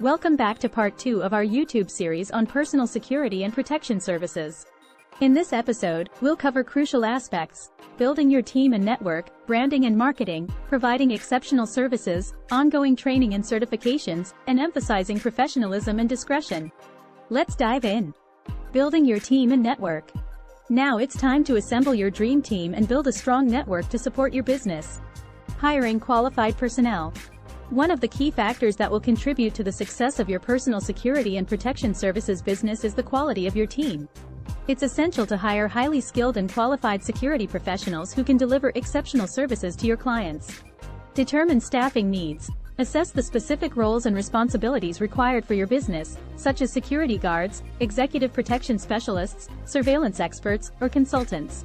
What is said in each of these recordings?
Welcome back to part 2 of our YouTube series on personal security and protection services. In this episode, we'll cover crucial aspects: building your team and network, branding and marketing, providing exceptional services, ongoing training and certifications, and emphasizing professionalism and discretion. Let's dive in. Building your team and network. Now it's time to assemble your dream team and build a strong network to support your business. Hiring qualified personnel. One of the key factors that will contribute to the success of your personal security and protection services business is the quality of your team. It's essential to hire highly skilled and qualified security professionals who can deliver exceptional services to your clients. Determine staffing needs. Assess the specific roles and responsibilities required for your business, such as security guards, executive protection specialists, surveillance experts, or consultants.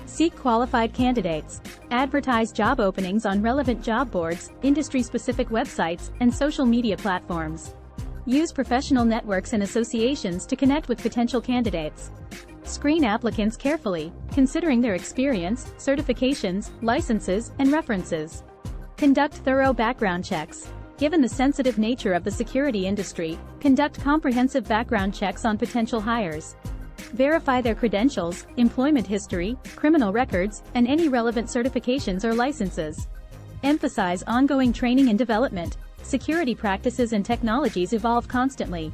Seek qualified candidates. Advertise job openings on relevant job boards, industry-specific websites, and social media platforms. Use professional networks and associations to connect with potential candidates. Screen applicants carefully, considering their experience, certifications, licenses, and references. Conduct thorough background checks. Given the sensitive nature of the security industry, conduct comprehensive background checks on potential hires. Verify their credentials, employment history, criminal records, and any relevant certifications or licenses. Emphasize ongoing training and development. Security practices and technologies evolve constantly.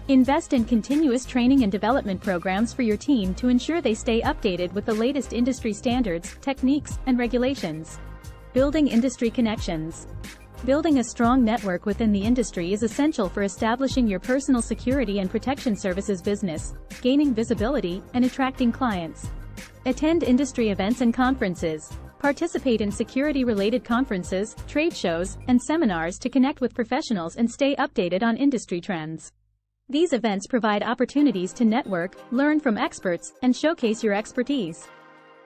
Invest in continuous training and development programs for your team to ensure they stay updated with the latest industry standards, techniques, and regulations. Building industry connections. Building a strong network within the industry is essential for establishing your personal security and protection services business, gaining visibility, and attracting clients. Attend industry events and conferences. Participate in security-related conferences, trade shows, and seminars to connect with professionals and stay updated on industry trends. These events provide opportunities to network, learn from experts, and showcase your expertise.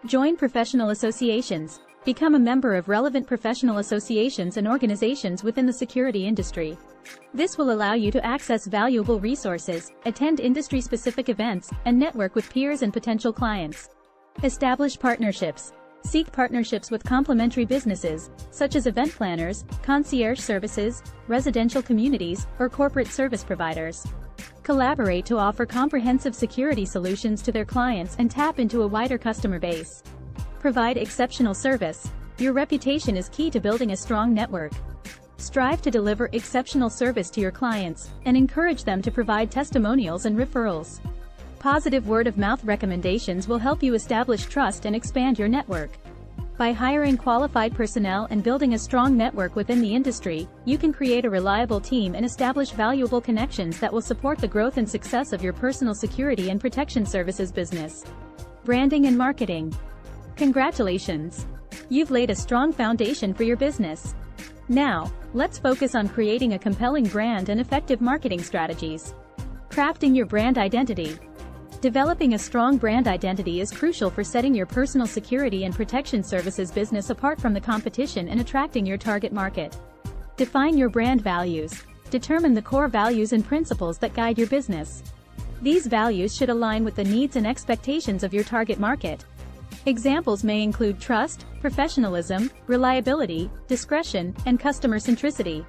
Join professional associations. Become a member of relevant professional associations and organizations within the security industry. This will allow you to access valuable resources, attend industry-specific events, and network with peers and potential clients. Establish partnerships. Seek partnerships with complementary businesses, such as event planners, concierge services, residential communities, or corporate service providers. Collaborate to offer comprehensive security solutions to their clients and tap into a wider customer base. Provide exceptional service. Your reputation is key to building a strong network. Strive to deliver exceptional service to your clients, and encourage them to provide testimonials and referrals. Positive word-of-mouth recommendations will help you establish trust and expand your network. By hiring qualified personnel and building a strong network within the industry, you can create a reliable team and establish valuable connections that will support the growth and success of your personal security and protection services business. Branding and marketing. Congratulations! You've laid a strong foundation for your business. Now, let's focus on creating a compelling brand and effective marketing strategies. Crafting your brand identity. Developing a strong brand identity is crucial for setting your personal security and protection services business apart from the competition and attracting your target market. Define your brand values. Determine the core values and principles that guide your business. These values should align with the needs and expectations of your target market. Examples may include trust, professionalism, reliability, discretion, and customer centricity.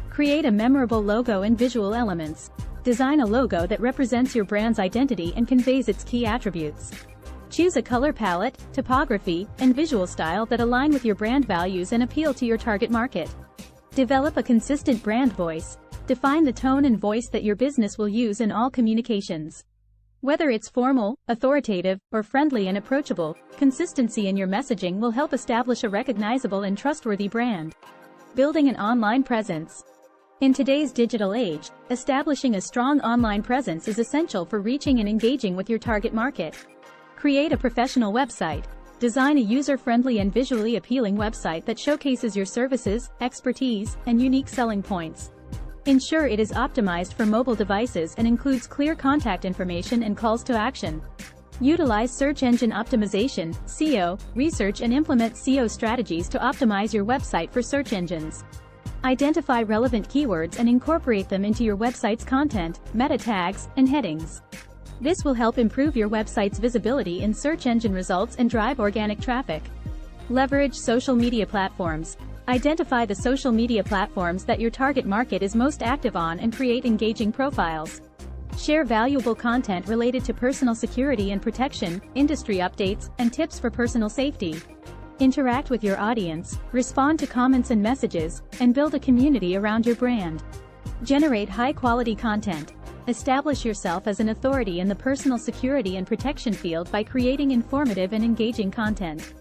Create a memorable logo and visual elements. Design a logo that represents your brand's identity and conveys its key attributes. Choose a color palette, typography, and visual style that align with your brand values and appeal to your target market. Develop a consistent brand voice. Define the tone and voice that your business will use in all communications. Whether it's formal, authoritative, or friendly and approachable, consistency in your messaging will help establish a recognizable and trustworthy brand. Building an online presence. In today's digital age, establishing a strong online presence is essential for reaching and engaging with your target market. Create a professional website. Design a user-friendly and visually appealing website that showcases your services, expertise, and unique selling points. Ensure it is optimized for mobile devices and includes clear contact information and calls to action. Utilize search engine optimization, SEO, research and implement SEO strategies to optimize your website for search engines. Identify relevant keywords and incorporate them into your website's content, meta tags, and headings. This will help improve your website's visibility in search engine results and drive organic traffic. Leverage social media platforms. Identify the social media platforms that your target market is most active on and create engaging profiles. Share valuable content related to personal security and protection, industry updates, and tips for personal safety. Interact with your audience, respond to comments and messages, and build a community around your brand. Generate high-quality content. Establish yourself as an authority in the personal security and protection field by creating informative and engaging content.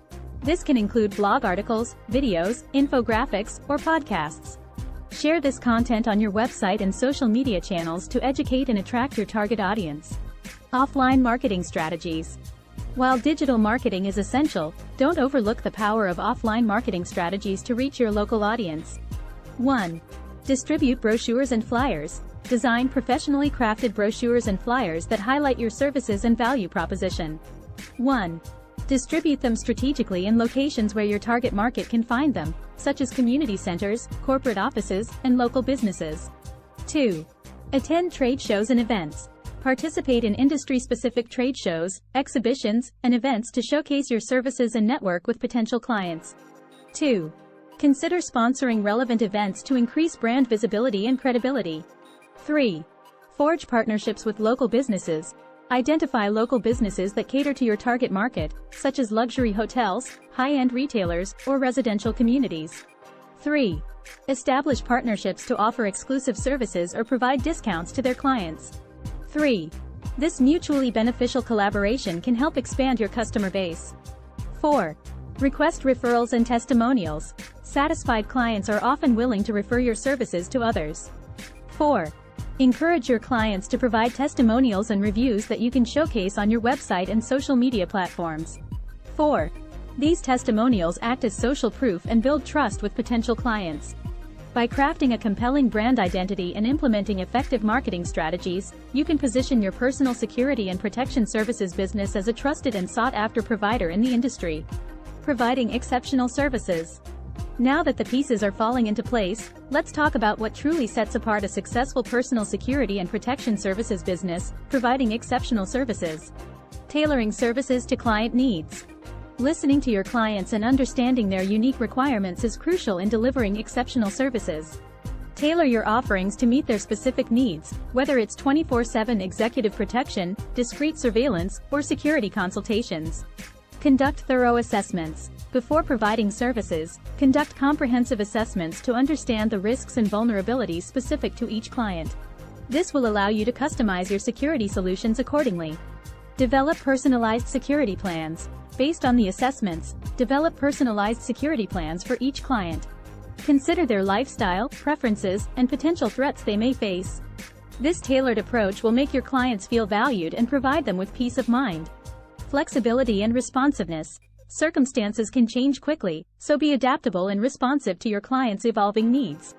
This can include blog articles, videos, infographics, or podcasts. Share this content on your website and social media channels to educate and attract your target audience. Offline marketing strategies. While digital marketing is essential, don't overlook the power of offline marketing strategies to reach your local audience. 1. Distribute brochures and flyers. Design professionally crafted brochures and flyers that highlight your services and value proposition. 1. Distribute them strategically in locations where your target market can find them, such as community centers, corporate offices, and local businesses. 2. Attend trade shows and events. Participate in industry-specific trade shows, exhibitions, and events to showcase your services and network with potential clients. 2. Consider sponsoring relevant events to increase brand visibility and credibility. 3. Forge partnerships with local businesses. Identify local businesses that cater to your target market, such as luxury hotels, high-end retailers, or residential communities. 3. Establish partnerships to offer exclusive services or provide discounts to their clients. 3. This mutually beneficial collaboration can help expand your customer base. 4. Request referrals and testimonials. Satisfied clients are often willing to refer your services to others. 4. Encourage your clients to provide testimonials and reviews that you can showcase on your website and social media platforms. 4. These testimonials act as social proof and build trust with potential clients. By crafting a compelling brand identity and implementing effective marketing strategies, you can position your personal security and protection services business as a trusted and sought-after provider in the industry, providing exceptional services. Now that the pieces are falling into place, let's talk about what truly sets apart a successful personal security and protection services business, providing exceptional services. Tailoring services to client needs. Listening to your clients and understanding their unique requirements is crucial in delivering exceptional services. Tailor your offerings to meet their specific needs, whether it's 24/7 executive protection, discreet surveillance, or security consultations. Conduct thorough assessments. Before providing services, conduct comprehensive assessments to understand the risks and vulnerabilities specific to each client. This will allow you to customize your security solutions accordingly. Develop personalized security plans. Based on the assessments, develop personalized security plans for each client. Consider their lifestyle, preferences, and potential threats they may face. This tailored approach will make your clients feel valued and provide them with peace of mind. Flexibility and responsiveness. Circumstances can change quickly, so be adaptable and responsive to your clients' evolving needs.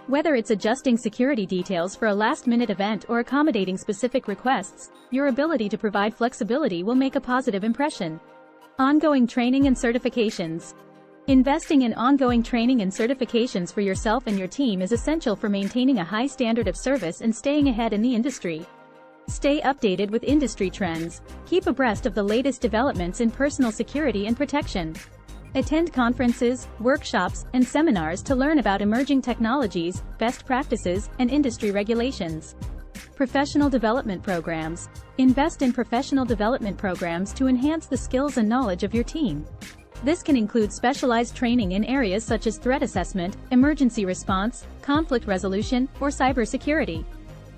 Whether it's adjusting security details for a last-minute event or accommodating specific requests, your ability to provide flexibility will make a positive impression. Ongoing training and certifications. Investing in ongoing training and certifications for yourself and your team is essential for maintaining a high standard of service and staying ahead in the industry. Stay updated with industry trends. Keep abreast of the latest developments in personal security and protection. Attend conferences, workshops, and seminars to learn about emerging technologies, best practices, and industry regulations. Professional development programs. Invest in professional development programs to enhance the skills and knowledge of your team. This can include specialized training in areas such as threat assessment, emergency response, conflict resolution, or cybersecurity.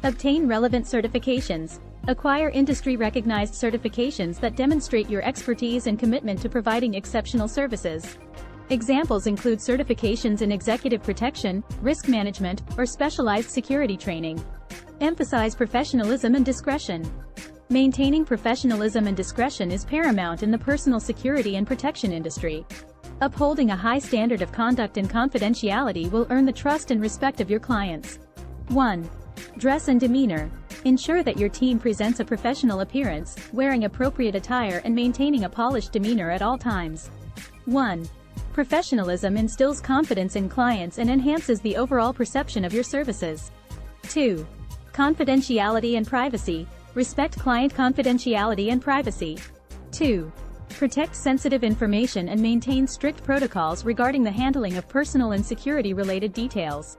Obtain relevant certifications. Acquire industry-recognized certifications that demonstrate your expertise and commitment to providing exceptional services. Examples include certifications in executive protection, risk management, or specialized security training. Emphasize professionalism and discretion. Maintaining professionalism and discretion is paramount in the personal security and protection industry. Upholding a high standard of conduct and confidentiality will earn the trust and respect of your clients. 1. Dress and demeanor. Ensure that your team presents a professional appearance, wearing appropriate attire and maintaining a polished demeanor at all times. 1. Professionalism instills confidence in clients and enhances the overall perception of your services. 2. Confidentiality and privacy. Respect client confidentiality and privacy. 2. Protect sensitive information and maintain strict protocols regarding the handling of personal and security-related details.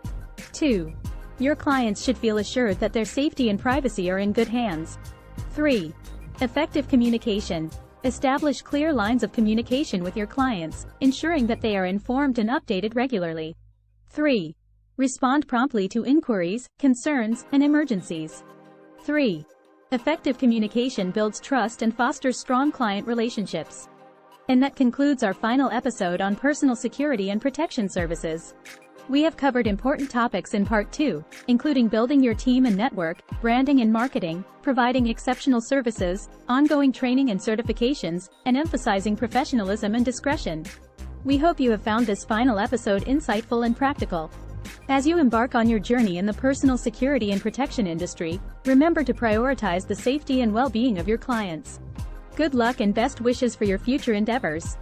2. Your clients should feel assured that their safety and privacy are in good hands. 3. Effective communication. Establish clear lines of communication with your clients, ensuring that they are informed and updated regularly. 3. Respond promptly to inquiries, concerns, and emergencies. 3. Effective communication builds trust and fosters strong client relationships. And that concludes our final episode on personal security and protection services. We have covered important topics in Part 2, including building your team and network, branding and marketing, providing exceptional services, ongoing training and certifications, and emphasizing professionalism and discretion. We hope you have found this final episode insightful and practical. As you embark on your journey in the personal security and protection industry, remember to prioritize the safety and well-being of your clients. Good luck and best wishes for your future endeavors.